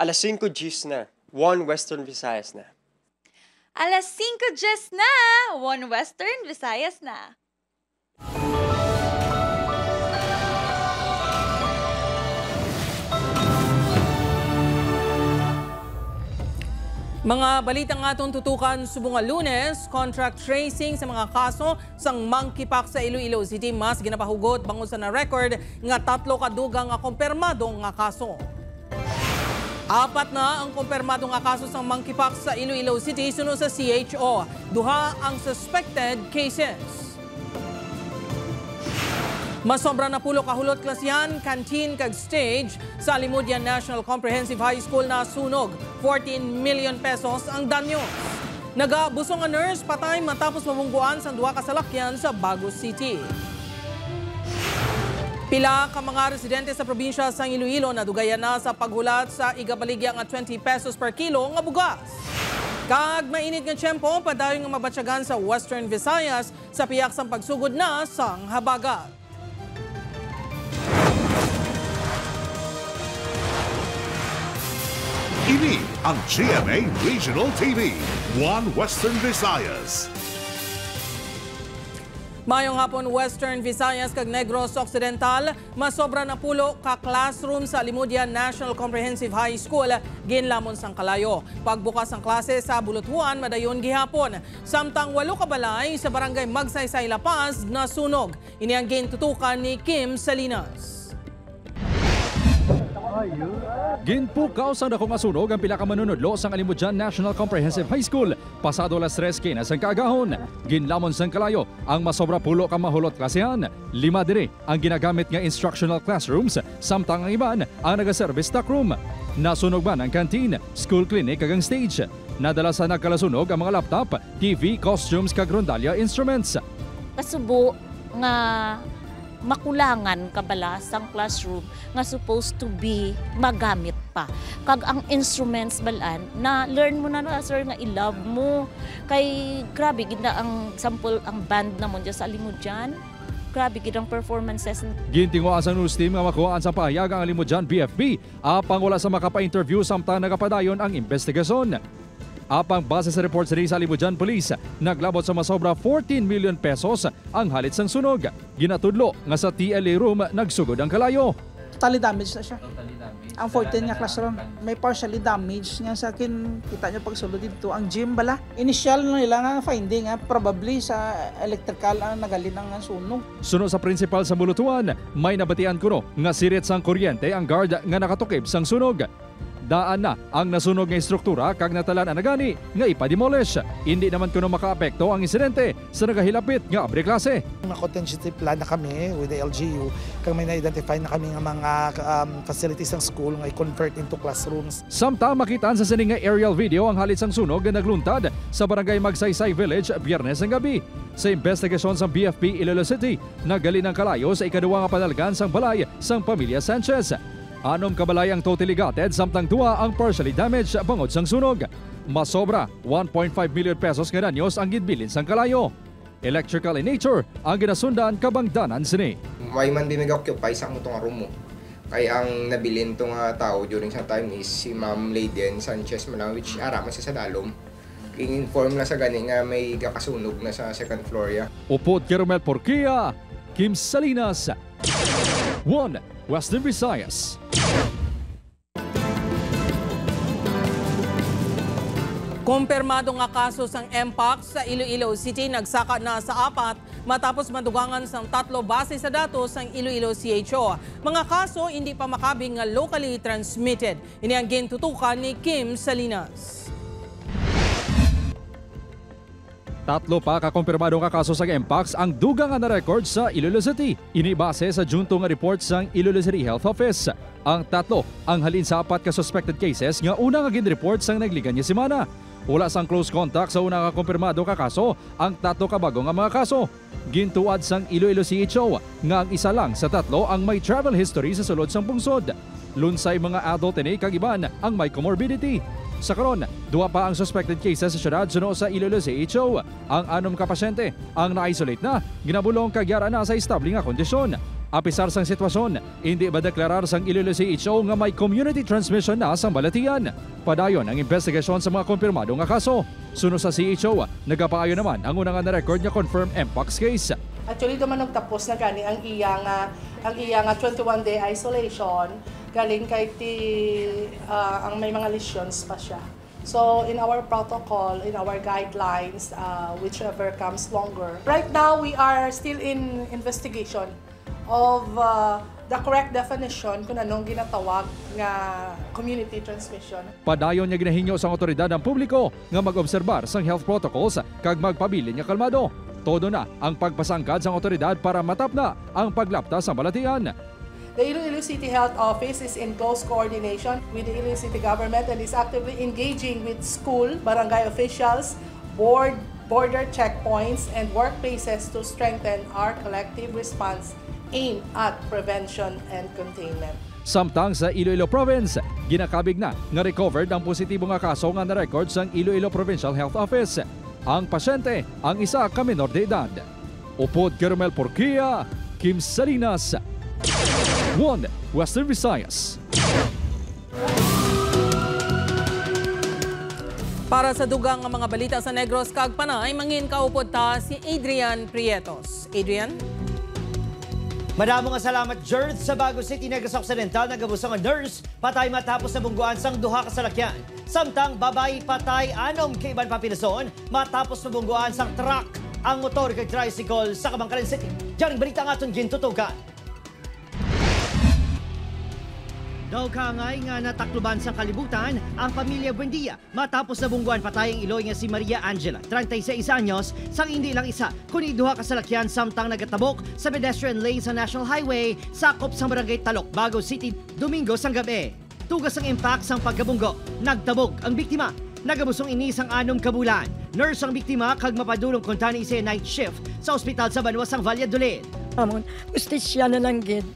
Alas 5 Gs na, 1 Western Visayas na. Alas 5 Gs na, 1 Western Visayas na. Mga balitang atong tutukan subong Lunes, contract tracing sa mga kaso sang monkeypox sa Iloilo City mas ginapahugot bangon sa na-record nga 3 kadugang nga kumpirmado nga kaso. 4 na ang kumpirmado nga kaso sang monkeypox sa Iloilo City sunod sa CHO. 2 ang suspected cases. Masobra na pulo kahulot klasyan, canteen kag stage sa Alimudian National Comprehensive High School na sunog. 14 million pesos ang danyo. Nagabusong nga nurse patay matapos mabungguan sa 2 kasalakyan sa Bagos City. Pila ka mga residente sa probinsya sa Iloilo nadugayan na sa paghulat sa igabaligya nga 20 pesos per kilo nga bugas. Kag mainit nga tiyempo, padayon nga mabatsyagan sa Western Visayas sa piyak sang pagsugod na sang habagat. Ini ang GMA Regional TV, 1 Western Visayas. Mayong hapon Western Visayas kag Negros Occidental, masobra na pulo ka classroom sa Alimudian National Comprehensive High School ginlamon sang kalayo. Pagbukas ang klase sa Bulutuan madayon gihapon. Samtang 8 ka balay sa barangay Magsaysay La Paz na sunog. Ini ang gintutukan ni Kim Salinas. Ginpukaw sa dakong asunog ang pila ka manunudlo sang Alimudian National Comprehensive High School pasado alas 3 kinas ang kaagahon. Ginlamon sang kalayo ang masobra pulo ka mahulot klasehan. 5 diri ang ginagamit nga instructional classrooms samtang ang iban ang naga-service stockroom. Nasunog man ang canteen, school clinic kag ang stage. Nadala sa nagkalasunog ang mga laptop, TV, costumes kag rondalya instruments. Kasubo nga makulangan kabala sang classroom nga supposed to be magamit pa. Kag ang instruments balaan na learn mo na sir nga i-love mo. Kay grabe gid na ang sample ang band namon sa Alimudian. Grabe gid ang performances. Gintinguan sa news team nga makuhaan sa pahayag ang Alimudian BFB apang wala sa makapa-interview samtang nagapadayon ang investigasyon. Apang base sa reports sa Alimudian Police, naglabot sa masobra 14 million pesos ang halit sang sunog. Ginatudlo nga sa TLA room nagsugod ang kalayo. Totally damaged na siya. Ang 14 niya classroom, may partially damaged nga sa akin. Kita niyo pagsulod dito, ang gym bala. Initial na nila nga finding, probably sa electrical ang nagalin ang sunog. Sunod sa principal sa Bulutuan, may nabatian kuno nga sirit sang kuryente ang guard nga nakatukib sang sunog. Daan na ang nasunog nga istruktura kag natalan ang nagani nga ipademolish. Hindi naman kuno makaapekto ang insidente sa nagahilapit nga abre klase. Na-contingency plan na kami with the LGU kag may na-identify na kami nga mga facilities ng school nga i-convert into classrooms. Samtang makitaan sa sining nga aerial video ang halit sang sunog nga nagluntad sa barangay Magsaysay Village Biyernes ng gabi. Sa investigasyon sa BFP Iloilo City, nagali ng kalayo sa ikaduwa nga panalgan sang balay sang pamilya Sanchez. 6 kabalay ang totally gutted samtang 2 ang partially damaged bangod sang sunog. Masobra 1.5 million pesos nga danyos ang gidbilin sang kalayo. Electrical in nature ang ginasundan kabangdanan sini. May man din nag-occupy sa itong room mo. Kaya ang nabilin itong tao during sa time is si Ma'am Layden Sanchez which araman sa dalom. In-inform na sa gani nga may kakasunog na sa second floor ya. Upod Kermel Porquia, Kim Salinas, 1 Western Visayas. Kumpirmado nga kaso sang Mpox sa Iloilo City nagsaka na sa 4 matapos madugangan sang 3 base sa datos sang Iloilo CHO. Mga kaso hindi pa makabing nga locally transmitted. Ini ang gintutukan ni Kim Salinas. 3 pa kakumpirmado nga kaso sa Mpox ang dugang nga na-record sa Iloilo City. Inibase sa junto nga report sang Iloilo City Health Office. Ang 3 ang halin sa 4 ka suspected cases nga una nga gin-report sang nagligan niya semana. Wala sang close contact sa una nga kumpirmado ka kaso ang 3 ka bago nga mga kaso. Gintuad sang Iloilo CHO nga ang isa lang sa 3 ang may travel history sa sulod sang pungsod. Lunsay mga adult ini kag iban ang may comorbidity. Sa karon, 2 pa ang suspected cases sa syudad suno sa Iloilo CHO. Ang 6 ka pasyente ang na-isolate na, ginabulong kagyara na sa establing nga kondisyon. Apisar sang sitwasyon, hindi ba deklarar sang Iloilo CHO nga may community transmission na sa balatian. Padayon ang investigasyon sa mga kumpirmado nga kaso. Sunod sa CHO, nagapaayo naman ang unang na record nga confirmed Mpox case. Actually, duman nagtapos na gani ang iyang 21-day isolation. Galing kay ang may mga lesions pa siya. So in our protocol, in our guidelines, whichever comes longer. Right now, we are still in investigation of the correct definition kung anong ginatawag nga community transmission. Padayon niya ginahinyo sa otoridad ng publiko nga mag-obserbar sang health protocols kag magpabilin nga kalmado. Todo na ang pagpasangkad sa otoridad para matapna ang paglapta sa balatian. The Iloilo City Health Office is in close coordination with the Iloilo City government and is actively engaging with school, barangay officials, border checkpoints, and workplaces to strengthen our collective response aimed at prevention and containment. Samtang sa Iloilo Province, ginakabig na nga recovered ang positibo nga kaso nga na-record sa Iloilo Provincial Health Office. Ang pasyente, ang isa ka menor de edad. Upod Caramel Porquia, Kim Salinas, 1 Western Visayas. Para sa dugang nga mga balita sa Negros kag Panay, mangin kaupod ta si Adrian Prietos. Adrian? Maraming salamat, Jerd. Sa Bago City, Negros Occidental, nagabusang ang nurse, patay matapos na bungguan sang duha ka salakyan. Samtang babae patay anom kay Iban Papinason, matapos na bungguan sang truck ang motor kay tricycle sa Kabangkalan City. Diyan ang balita ng atong gintutukan. Daw kangay nga natakluban sa kalibutan ang pamilya Buendia matapos na bungguan patay ang Iloy nga si Maria Angela, 36 anyos, sang hindi lang isa kundi duha ka salakyan samtang nagatabok sa pedestrian lane sa National Highway sakop sa Barangay Talok, Bago City, Domingo sang gabi. Tugas ang impact sang pagkabunggo, nagtabog ang biktima. Nagabusong ini sang 6 kabulan. Nurse ang biktima kag mapadulong kuntani isa night shift sa ospital sa Banwa sang Valladolid. Amon, ustisya na lang gid.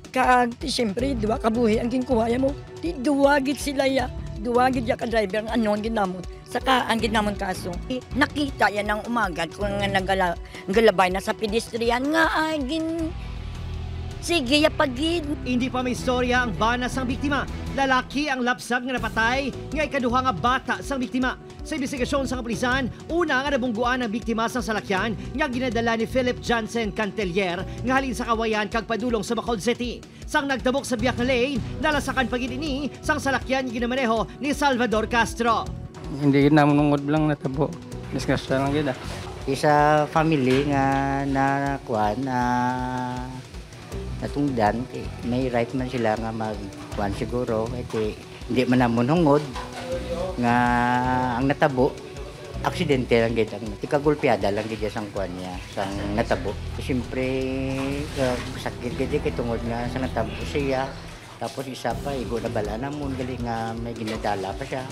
Kaag, siyempre, duwa kabuhi ang ginkuhaya mo. Di duwagit sila ya. Duwagit ya ka-driver ang anon ginamon. Saka ang ginamon kaso. Nakita yan ng umaga kung nagalabay na sa pedestrian nga agin. Sige, yapagid. Hindi pa may istorya ang bana sang biktima. Lalaki ang lapsag nga napatay, nga ikaduha nga bata sang biktima. Sa investigasyon sa kapulisan, una nga nabungguan ang biktima sang salakyan nga ginadala ni Philip Johnson Cantelier nga halin sa Kawayan kag padulong sa Bacolod City. Sang nagtabok sa biyak na lane, nalasakan pagidini sang salakyan nga ginamaneho ni Salvador Castro. Hindi gid namungod lang natabo. Discuss lang gid. Isa family nga nakuan na natungdan, may right man sila nga magkuhan siguro, hindi man namon hungod, nga ang natabo, aksidente lang gid, tikagulpiada lang gid sang kuhan niya, sang natabo. Siyempre, sakit gid kay tungod nga sa natabo siya, tapos isa pa, igo na bala namon, gali nga may ginadala pa siya.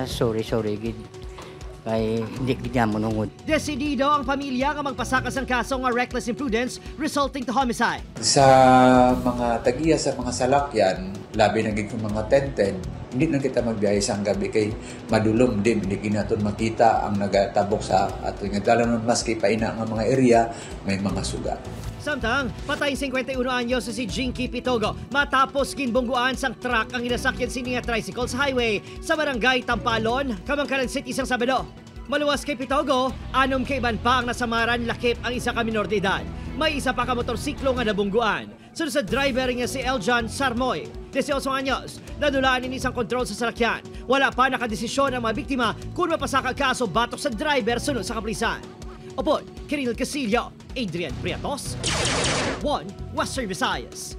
Sorry gid. Kay hindi gid mo nungod. Desidido ang pamilya nga magpasakas ang kaso nga reckless imprudence resulting to homicide. Sa mga tagiya sa mga salakyan, labi na gid kung mga tented, hindi na kita magbiyahe sa gabi kay madulom din, hindi kinaton makita ang nagatabok sa ato nga dalan maski paina nga mga area may mga suga. Samtang, patay 51 anyos si Jinky Pitogo matapos ginbungguan sang truck ang inasakyan sininga tricycle sa highway sa Barangay Tampalon, Kabangkalan City isang Sabado. Maluwas kay Pitogo, anom kay Iban pa ang nasamaran lakip ang isa ka minor de edad. May isa pa ka motorsiklo nga nabungguan. Sunod sa driver niya si Eljan Sarmoy, 18 anyos, nadulaan ni isang kontrol sa salakyan. Wala pa nakadesisyon ang mga biktima kung mapasaka kaso batok sa driver sunod sa kapulisan. Upod, Kiril Casillo, Adrian Prietos, 1 Western Visayas.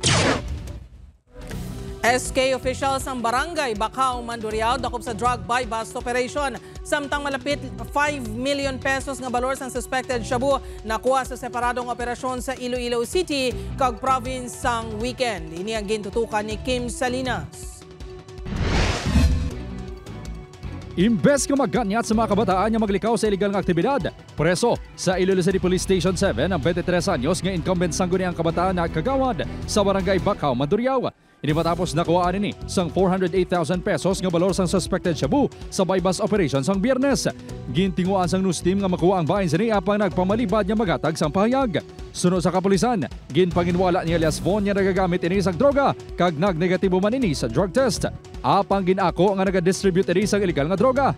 SK officials ng Barangay Bacau, Mandurriao dakop sa drug buy-bust operation. Samtang malapit 5 million pesos nga balor sang suspected shabu nakuha sa separadong operasyon sa Iloilo City kag province sang weekend. Ini ang gintutukan ni Kim Salinas. Imbes nga maganyat sa mga kabataan nga maglikaw sa illegal nga aktibidad, preso sa Iloilo City Police Station 7 ang 23 anyos nga incumbent sangguniang kabataan na kagawad sa Barangay Bacau, Mandurriao. Ini matapos nakuhaan ini sang 408,000 pesos nga balor sang suspected shabu sa buy-bust operation sang Biyernes. Gintinguan sang news team nga makuha ang bahin sa niya pang nagpamalibad nga magatag sang pahayag. Sunod sa kapulisan, ginpanginwala ni alias Von nga nagagamit ini sa droga kag nagnegatibo man ini sa drug test. Apang ginako nga naga-distribute ini sa illegal nga droga.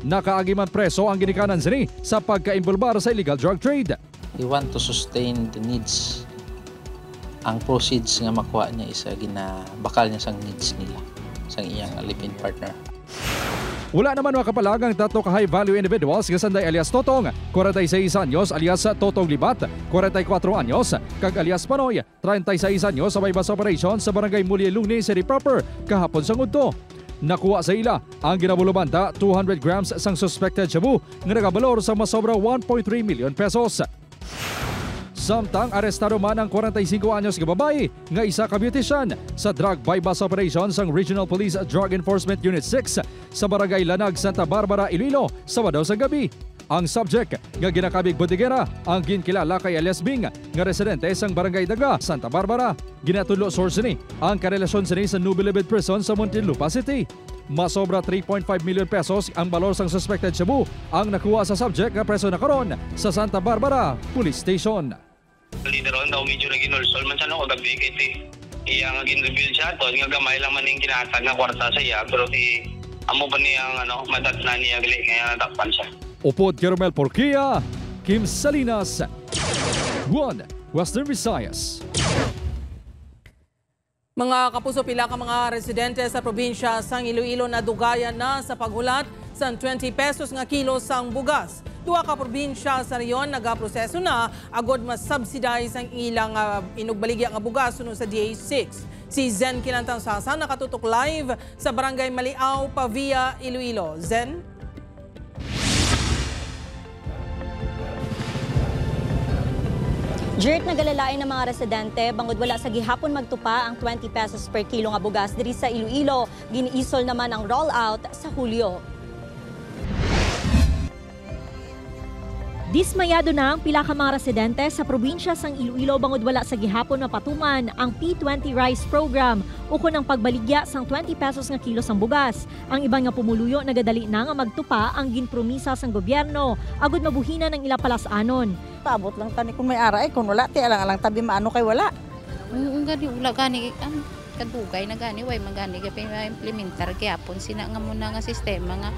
Nakaagi man preso ang ginikanan sini sa pagka-involbar sa illegal drug trade. They want to sustain the needs. Ang proceeds nga makuha niya isa ginabakal niya sang needs nila, sang iyang live-in partner. Wala naman makapalag ang tatlo ka high-value individuals nga sanday alias Totong, 46 anyos alias Totong Libat, 44 anyos, kag alias Panoy, 36 anyos sa bypass operation sa barangay Mulyeluni City Proper kahapon sa ngudto. Nakuha sa ila ang ginabulubanta 200 grams sang suspected shabu nga nagabalor sa masobra 1.3 million pesos. Samtang arestado man ang 45 anyos nga babae nga isa ka beautician sa drug bypass operation sang Regional Police Drug Enforcement Unit 6 sa barangay Lanag, Santa Barbara, Iloilo, Sabado sa gabi. Ang subject nga ginakabig bodigera ang ginkilala kay alias Bing nga residente sang barangay Daga, Santa Barbara. Ginatulo source ni ang karelasyon sini sa Nubilibid Prison sa Muntinlupa City. Masobra 3.5 million pesos ang balor sang suspected shabu ang nakuha sa subject nga preso na karon sa Santa Barbara Police Station. Lideron daw medyo naging ulsol man sa no kagabi kay ti iya nga gin-reveal siya to nga gamay lang man ning kinatag nga kwarta sa iya pero ti amo pa niya madat na niya gali kaya natakpan siya. Upod Carmel Porquia, Kim Salinas, 1 Western Visayas. Mga kapuso, pila ka mga residente sa probinsya sang Iloilo na dugayan na sa paghulat sa 20 pesos nga kilo sang bugas. Duha ka probinsya sa riyon nagaproseso na agod mas subsidize ang ilang inugbaligya nga bugas sunod sa DA6. Si Zen Kilantang Sasa nakatutok live sa Barangay Maliao, Pavia, Iloilo. Zen? Dirt nagalalain ng mga residente bangod wala sa gihapon magtupa ang 20 pesos per kilo nga bugas diri sa Iloilo. Giniisol naman ang rollout sa Hulyo. Dismayado na ang pila ka mga residente sa probinsya sang Iloilo bangod wala sa gihapon mapatuman ang P20 Rice Program ukon ang pagbaligya sang 20 pesos nga kilo sang bugas. Ang ibang nga pumuluyo nagadali na nga magtupa ang ginpromisa sang gobyerno agud mabuhinan ang ila palasanon. Tabot lang tani kung may ara kung wala ti alang-alang tabi maano kay wala. Gani wala gani ang kadugay na gani way magani ga implementar gyapon sina nga muna nga sistema nga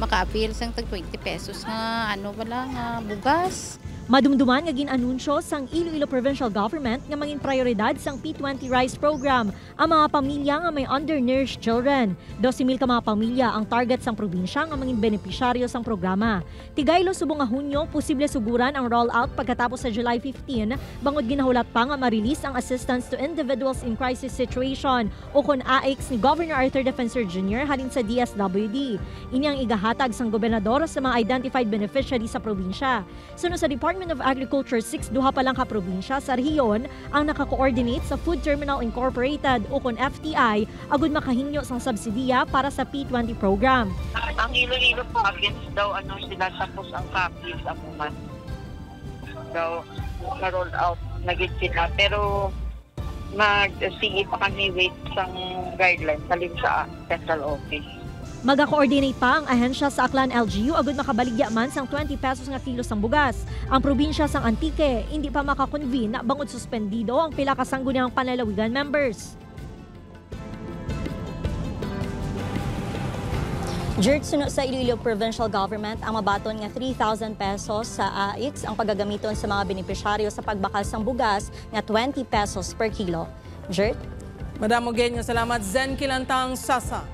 maka-appeal sang tag 20 pesos nga wala nga bugas. Madumduman nga ginanunsyo sang Iloilo Provincial Government nga mangin prioridad sang P20 Rice Program ang mga pamilya nga may undernourished children. 12,000 ka mga pamilya ang target sang probinsya nga mangin benepisyaryo sang programa. Tigaylo subong nga Hunyo posible suguran ang rollout pagkatapos sa July 15 bangod ginahulat pa nga ma-release ang Assistance to Individuals in Crisis Situation o kon AICS ni Governor Arthur Defensor Jr. halin sa DSWD. Inyang igahatag sang gobernador sa mga identified beneficiaries sa probinsya. Sunod sa Department of Agriculture 6 duha pa lang ka probinsya sa rehiyon ang naka-coordinate sa Food Terminal Incorporated o kon FTI agud makahingyo sang subsidiya para sa P20 program. Ang Iloilo province daw sila tapos ang copies amuman. So na-roll out na gid sila pero sige pa kami wait sang guidelines salim sa central office. Maga-coordinate pa ang ahensya sa Aklan LGU agud makabaligya man sang 20 pesos nga kilo sang bugas. Ang probinsya sang Antique hindi pa makakonvene na bangod suspendido ang pila ka sangguniang panlalawigan members. Dirt sunod sa Iloilo Provincial Government ang mabaton nga 3,000 pesos sa AICS ang pagagamiton sa mga benepisyaryo sa pagbakal sang bugas nga 20 pesos per kilo. Dirt? Madam Ogen, nga salamat. Zen Kilantang Sasa.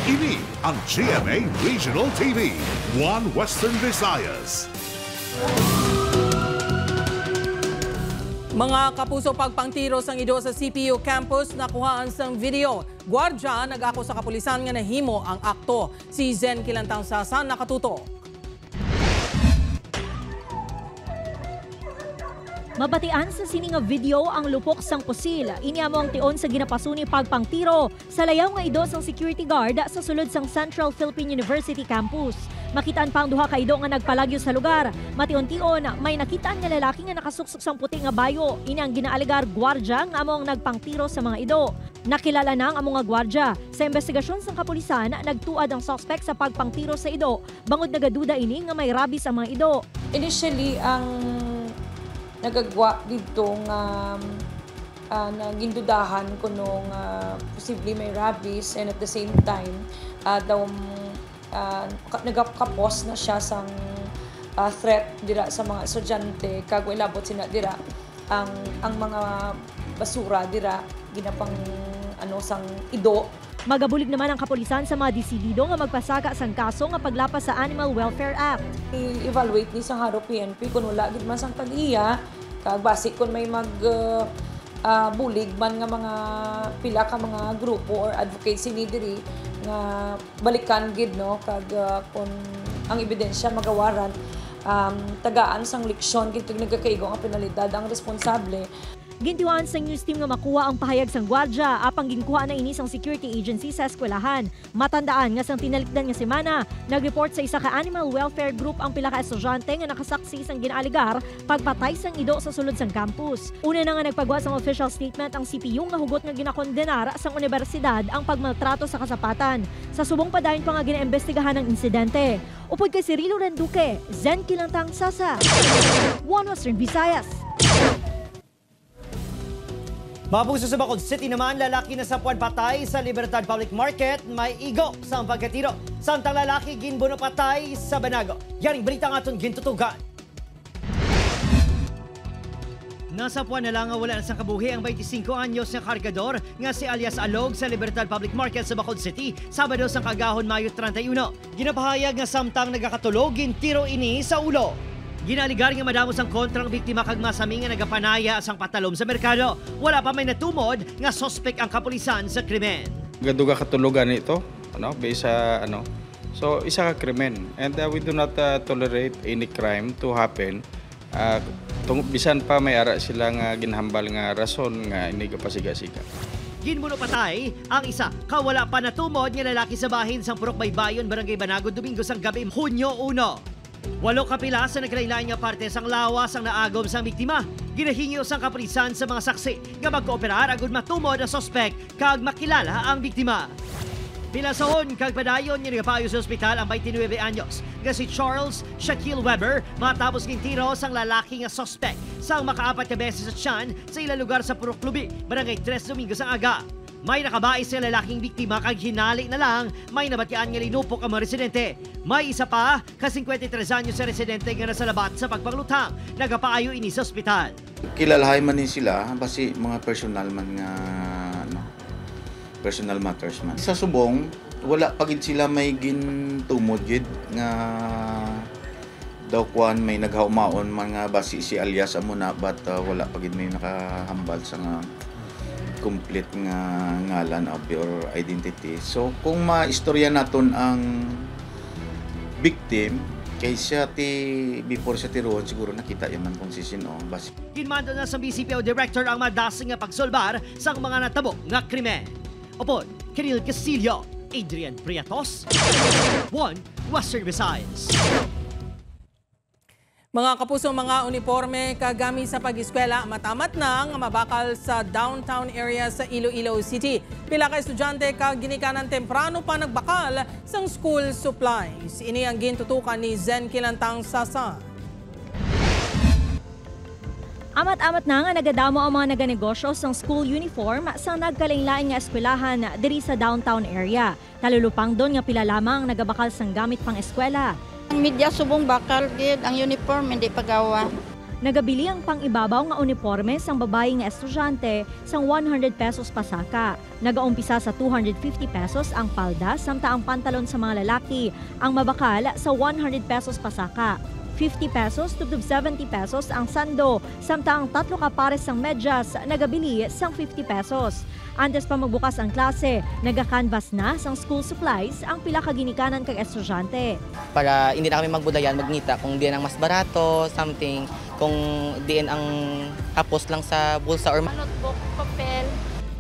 Ini ang GMA Regional TV, 1 Western Visayas. Mga kapuso, pagpangtiro sang ido sa CPU campus nakuhaan sang video. Gwardya nag-ako sa kapulisan nga nahimo ang akto. Si Zen Kilantang Sasa nakatutok. Mabatian sa sining nga video ang lupok sang pusil. Inyamo ang tion sa ginapasuni pagpangtiro sa layaw nga ido sang security guard sa sulod sang Central Philippine University campus. Makitaan pa ang duha ka ido nga nagpalagyo sa lugar. Mation-tion may nakitaan nga lalaki nga nakasuksok sang puti nga bayo. Ini ang ginaaligar gwardya nga among nagpangtiro sa mga ido. Nakilala na ang among nga gwardya. Sa investigasyon sang kapulisan, nagtuad ang suspect sa pagpangtiro sa ido. Bangod nagaduda ini nga may rabies ang mga ido. Initially, ang nagagwa dito nga nagindudahan ko nung posibleng may rabies, and at the same time nagakapos na siya sang threat dira sa mga estudyante kag ilabot sina dira ang mga basura dira ginapang sang ido. Magabulig naman ang kapulisan sa mga disidido nga magpasaka sang kaso nga paglapas sa Animal Welfare Act. I-evaluate ni sang haro PNP kung wala gid man sang tag-iya kag basi kung may bulig man nga mga pila ka mga grupo or advocacy ni diri nga balikan gid no kag kung ang ebidensya magawaran tagaan sang leksyon gid nagkakaigo nga penalidad ang responsable. Gintuan sa news team nga makuha ang pahayag sang gwardya apang ginkuha na ini sang security agency sa eskwelahan. Matandaan nga sang tinalikdan nga semana, nag-report sa isa ka animal welfare group ang pila ka estudyante nga nakasaksi sang ginaaligar pagpatay sang ido sa sulod sang campus. Una na nga nagpagawa sang official statement ang CPU nga hugot nga ginakondenar sang universidad ang pagmaltrato sa kasapatan. Sa subong padayon pa nga ginaimbestigahan ang insidente. Upod kay Cirilo Renduque, Zen Kilantang Sasa, One Western Visayas. Mapuso sa Bacolod City naman, lalaki na sapuan patay sa Libertad Public Market, may igo sa pagkatiro. Samtang lalaki ginbuno patay sa Banago. Yaring balita nga itong gintutugan. Nasapuan na lang nga wala na sang kabuhi ang 25 anyos na kargador nga si alias Alog sa Libertad Public Market sa Bacolod City, Sabado sang kagahon Mayo 31. Ginapahayag nga samtang nagakatulog tiro ini sa ulo. Ginaligar nga madamos ang kontrang biktima kag masami nga nagapanaya sang patalom sa merkado. Wala pa may natumod nga suspect ang kapulisan sa krimen. Gaduga katulugan ito, based sa So isa ka krimen, and we do not tolerate any crime to happen. Bisan pa may ara sila nga ginhambal nga rason nga ini kapasiga-siga. Ginbuno patay ang isa kawala pa natumod nga lalaki sa bahin sang Purok Baybayon, Barangay Banago, Domingo sang gabi, Hunyo 1. 8 kapila sa naglain-lain nga parte sang lawas ang naagom sang biktima. Ginahingyo sang kapulisan sa mga saksi nga magkooperar agud matumod ang suspect kag makilala ang biktima. Pilasahon kag padayon nga nagapayo sa ospital ang 29 anyos nga si Charles Shaquille Weber matapos gintiro sang lalaki nga suspect sang makaapat ka beses sa tiyan sa ilang lugar sa Purok Lubi, Barangay 3, Domingo sang aga. May nakabais sa lalaking biktima kag hinali na lang may nabatian nga linupok ang mga residente. May isa pa ka 53 anyos sa residente nga nasa labat sa pagpanglutang. Nagapaayo ini sa ospital. Kilalahay man ni sila basi mga personal man nga personal matters man. Sa subong wala pagid sila may gintumod gid nga daw kuan may naghaumaon man nga basi si alias amuna but wala pagid may nakahambal sa nga complete nga ngalan of your identity. So kung maistorya naton ang victim kaysa before sa tiruon siguro nakita yaman kung sisino basi. Ginmando na sa BCPO Director ang madasing nga pagsolbar sa mga natabo nga krimen. Upod, Kiril Castillo, Adrian Priatos, One Western Visayas. Mga kapusong mga uniforme kagami sa pag-eskwela matamat na nga mabakal sa downtown area sa Iloilo City. Pila ka estudyante kag ginikanan temprano pa nagbakal sang school supplies. Ini ang gintutukan ni Zen Kilantang Sasa. Amat-amat na nga nagadamo ang mga naganegosyo sang school uniform sa nagkalain-lain nga eskwelahan diri sa downtown area. Talulupang doon nga pila lamang nagabakal sang gamit pang eskwela. Ang media subong bakal gid, ang uniform hindi pagawa. Nagabili ang pang-ibabaw nga uniforme sang babae nga estudyante sang 100 pesos pasaka. Nagaumpisa sa 250 pesos ang palda samtang ang pantalon sa mga lalaki ang mabakal sa 100 pesos pasaka. 50 pesos to 70 pesos ang sando, samtang 3 ka pares sang medyas nagabili sang 50 pesos. Antes pa magbukas ang klase, naga-canvas na sang school supplies ang pila ka ginikanan kag estudyante. Para hindi na kami magbudayan, magnita kung di nang mas barato, something. kung diin ang hapos lang sa bulsa or notebook, papel.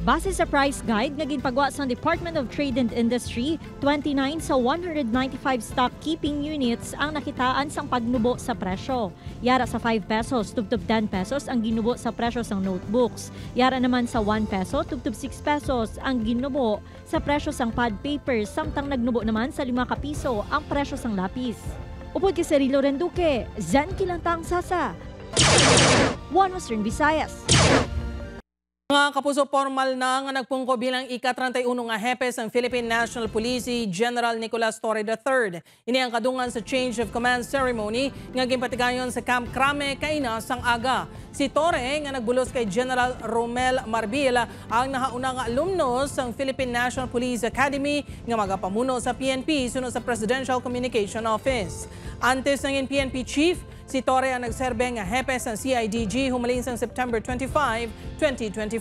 Base sa price guide nga ginpagawa sa Department of Trade and Industry, 29 sa 195 stock keeping units ang nakitaan sang pagnubo sa presyo. Yara sa 5 pesos, tubtob 10 pesos ang ginubo sa presyo sang notebooks. Yara naman sa 1 peso, tubtob 6 pesos ang ginubo sa presyo sang pad papers, samtang nagnubo naman sa 5 kapiso ang presyo sang lapis. Upod kay Cirilo Renduque, Zen Kilantang Sasa, One Western Visayas. Mga kapuso, formal na nga nagpungko bilang ika-31 nga hepes ang Philippine National Police si General Nicolas Torre III. Ini ang kadungan sa change of command ceremony nga ginpatigayon sa Camp Crame, Caina sang aga. Si Torre nga nagbulos kay General Romel Marbil ang nahauna nga alumnos sang Philippine National Police Academy nga magapamuno sa PNP sunod sa Presidential Communication Office. Antes ng PNP Chief, si Torre ang nagserbe nga hepes ng CIDG humalin sang September 25, 2024.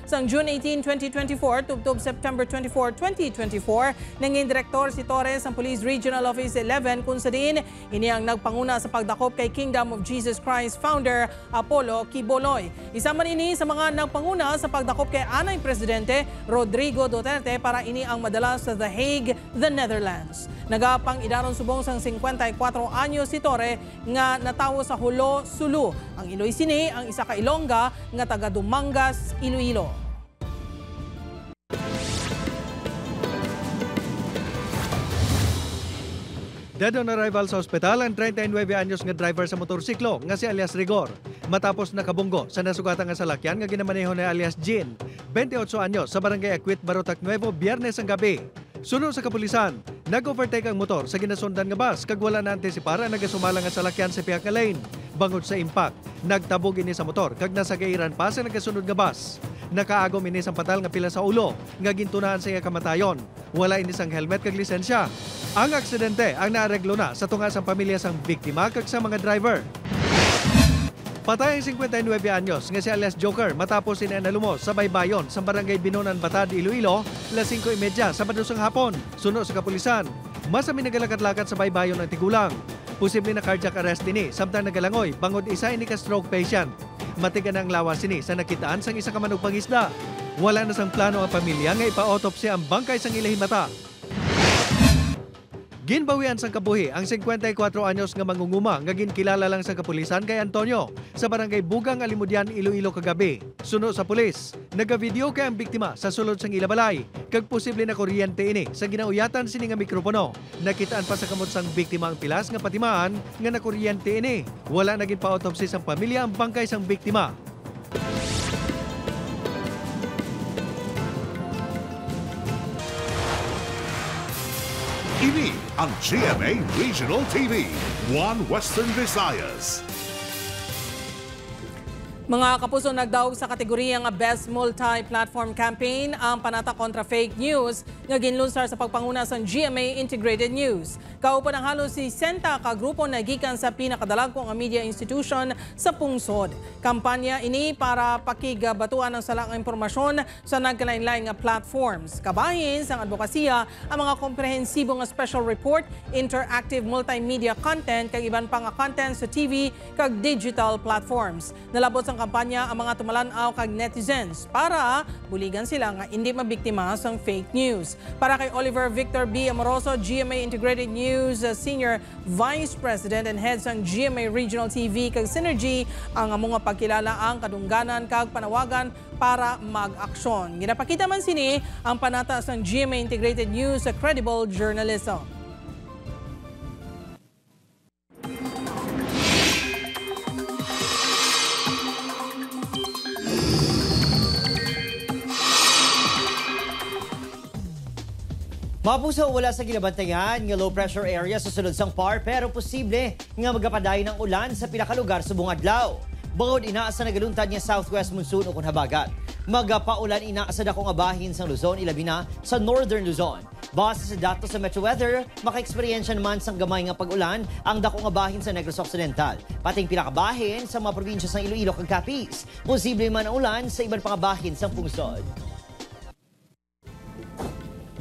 Sang June 18, 2024, tubtob September 24, 2024, nanging direktor si Torre sa Police Regional Office 11 kung sa diin ini ang nagpanguna sa pagdakop kay Kingdom of Jesus Christ founder Apollo Quiboloy. Isa man ini sa mga nagpanguna sa pagdakop kay anay Presidente Rodrigo Duterte para ini ang madala sa The Hague, the Netherlands. Nagapang idaron subong sang 54 anyo si Torre nga natawo sa Hulo, Sulu. Ang Iloy sini ang isa ka Ilongga nga taga Dumangas, Iloilo. Dead on arrival sa ospital ang 39 anyos nga driver sa motorsiklo nga si alias Rigor. Matapos nakabunggo sa nasugatan nga salakyan nga ginamaneho ni alias Jean, 28 anyos sa barangay Acuit, Barotac Nuevo, Biyernes ang gabi. Suno sa kapulisan, nag-overtake ang motor sa ginasundan nga bus kag wala na antisipara nagasumala nga salakyan sa pihak nga lane. Bangod sa impact, nagtabog ini sa motor kag nasagairan pa sa nagasunod nga bus. Nakaagom ini sang patal nga pila sa ulo nga gintunahan sa iya kamatayon. Wala ini sang helmet kag lisensya. Ang aksidente ang naareglo na sa tunga sang pamilya sang biktima kag sa mga driver. Patay ang 59 anyos nga si alias Joker matapos sinanalumos sa baybayon sa barangay Binonan, Batad, Iloilo, alas 5:30 Sabado sang hapon. Suno sa kapulisan, masami nagalakad-lakad sa baybayon ng tigulang. Posible na cardiac arrest ini samtang nagalangoy bangod isa ini ka stroke patient. Matigan ang lawas ini sa nakitaan sang isa ka manog pangisda. Wala na sang plano ang pamilya nga ipa-autopsy ang bangkay sang ilahimata. Ginbawian sang kabuhi ang 54 anyos nga mangunguma nga ginkilala lang sa kapulisan kay Antonio sa barangay Bugang, Alimudian, Iloilo kagabi. Suno sa pulis, nagavideo kay ang biktima sa sulod sang ilabalay kag posible na kuryente ini sa ginauyatan sini nga mikropono. Nakitaan pa sa kamot sang biktima ang pilas nga patimaan nga nakuryente ini. Wala naging pa-autopsy sang pamilya ang bangkay sang biktima. Ini ang GMA Regional TV, One Western Visayas. Mga kapuso, nagdaog sa kategorya nga Best Multi-Platform Campaign ang panata kontra fake news nga ginlunsar sa pagpanguna sa GMA Integrated News. Kaupan ang halos si Senta ka grupo na gikan sa pinakadalagkong media institution sa pungsod. Kampanya ini para pakigabatuan ang salang impormasyon sa nagkalain-lain nga platforms. Kabahin sa advokasya ang mga komprehensibo nga special report, interactive multimedia content kag iban pa nga content sa TV kag digital platforms. Nalabot sa kampanya ang mga tumalanaw kag netizens para buligan sila nga hindi mabiktima sang fake news. Para kay Oliver Victor B. Amoroso, GMA Integrated News Senior Vice President and Head sang GMA Regional TV kag Synergy, ang among pagkilala ang kadungganan kag panawagan para mag-aksyon. Ginapakita man sini ang panata sang GMA Integrated News sa credible journalism. Mapuso, wala sa ginabantayan nga low pressure area sa sulod sang PAR pero posible nga magapaday ng ulan sa pinakalugar sa buong adlaw. Bangod ina sa nagaluntad nga southwest monsoon ukon habagat. Magapaulan ina sa dakong abahin sang Luzon ilabi na sa northern Luzon. Base sa datos sa Metro Weather, maka-eksperyensya naman sang gamay nga pag-ulan ang dakong abahin sa Negros Occidental. Pating pinakabahin sa mga probinsya sang Iloilo kag Capiz. Posible man ang ulan sa iban pang abahin sang pungsod.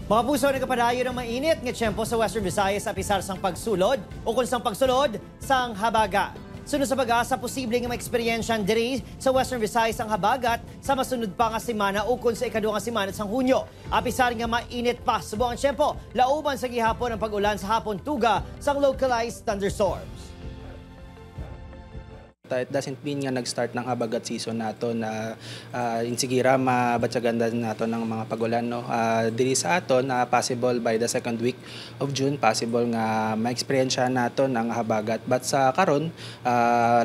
Mga puso, nagkapadayo ng mainit nga tiyempo sa Western Visayas sa pisar sang pagsulod o kung sang pagsulod sang habagat. Sunod sa pag-asa, posible nga maeksperiensyan diri sa Western Visayas ang habagat sa masunod pa nga semana ukon sa ikaduha nga semana sa Hunyo. Apisar nga mainit pa sa buong tiyempo, lauban sa gihapon ang pag-ulan sa hapon tuga sa localized thunderstorms. It doesn't mean nga nag-start ng habagat season nato na insigira mabatsaganda nato ng mga pagulan. No? Diri sa aton, possible by the second week of June, possible nga ma-experience nato ng habagat. But sa karon,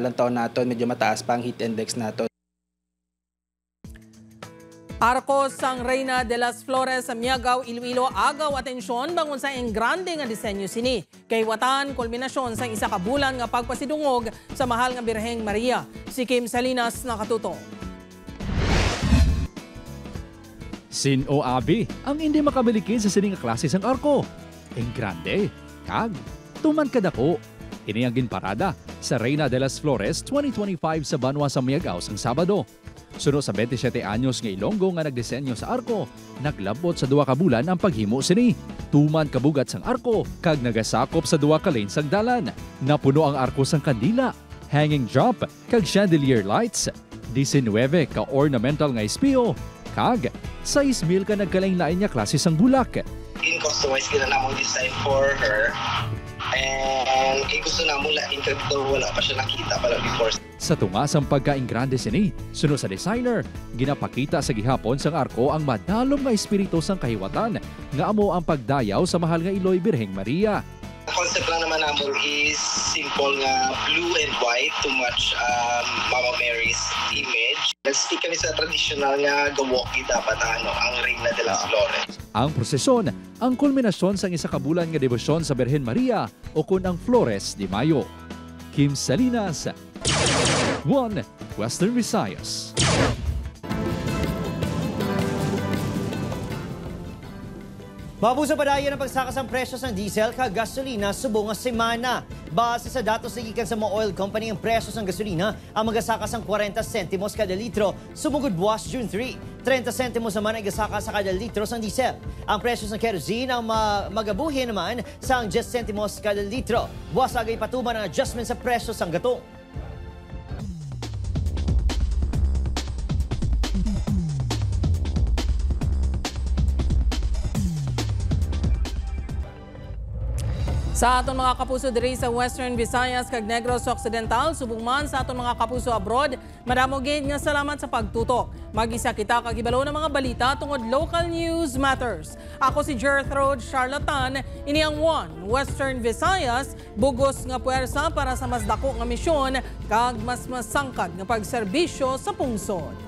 lantaw nato medyo mataas pa ang heat index nato. Arcos sang Reina de las Flores sa Miagaw, Iloilo, agaw atensyon bangon sa engrande nga disenyo sini. Kay watan, kulminasyon sa isa ka bulan nga pagpasidungog sa mahal nga Birheng Maria. Si Kim Salinas nakatuto. Sin o abi ang hindi makabilikin sa sining klase sang arko. Engrande, kag, tuman kadako. Ini ang ginparada sa Reina de las Flores 2025 sa Banwa sa Miagaw sang Sabado. Sunod sa 27 anyos nga Ilonggo nga nagdisenyo sa arko, naglabot sa 2 ka bulan ang paghimo sini. Tuman kabugat sang arko, kag nagasakop sa 2 ka lane sang dalan. Napuno ang arko sang kandila, hanging drop, kag chandelier lights. 19 ka ornamental nga espiyo, kag 6,000 ka nagkalain-lain nga klase sang bulak. In-customize kita na mong design for her. And gusto na mo lain kasi wala pa siya nakita pala before. Sa tungas ang pagkaingrande sini, sunod sa designer, ginapakita sa gihapon sang arko ang madalom nga espiritu sang kahiwatan nga amo ang pagdayaw sa mahal nga Iloy Birheng Maria. Ang concept lang naman namin is simple nga blue and white to match Mama Mary's image. Nag-stick kami sa traditional nga gawoki dapat ang Reina de las Flores. Ang prosesyon, ang kulminasyon sang isa ka bulan nga debosyon sa Birhen Maria o kun ang Flores de Mayo. Kim Salinas, 1 Western Visayas. Mabusa pa dayon ang pagsakas ng presyo ng diesel kag gasolina subong nga semana. Base sa datos sa gikan sa mga oil company, ang presyo ng gasolina ang magasakas ng 40 sentimos kada litro sumugod buwas June 3. 30 sentimos naman ay gasakas sa kada litro ng diesel. Ang presyo ng kerosene ang magabuhi naman sa 10 sentimos kada litro. Buwas agay patuman ang adjustment sa presyo ng gatong. Sa aton mga kapuso diri sa Western Visayas kag Negros Occidental, subong man sa aton mga kapuso abroad, madamo gid nga salamat sa pagtutok. Mag-isa kita kag ibalo ng mga balita tungod local news matters. Ako si Gertrude Charlatan, ini ang 1 Western Visayas, bugos nga puwersa para sa mas dako nga misyon kag mas masangkad nga pagserbisyo sa pungsod.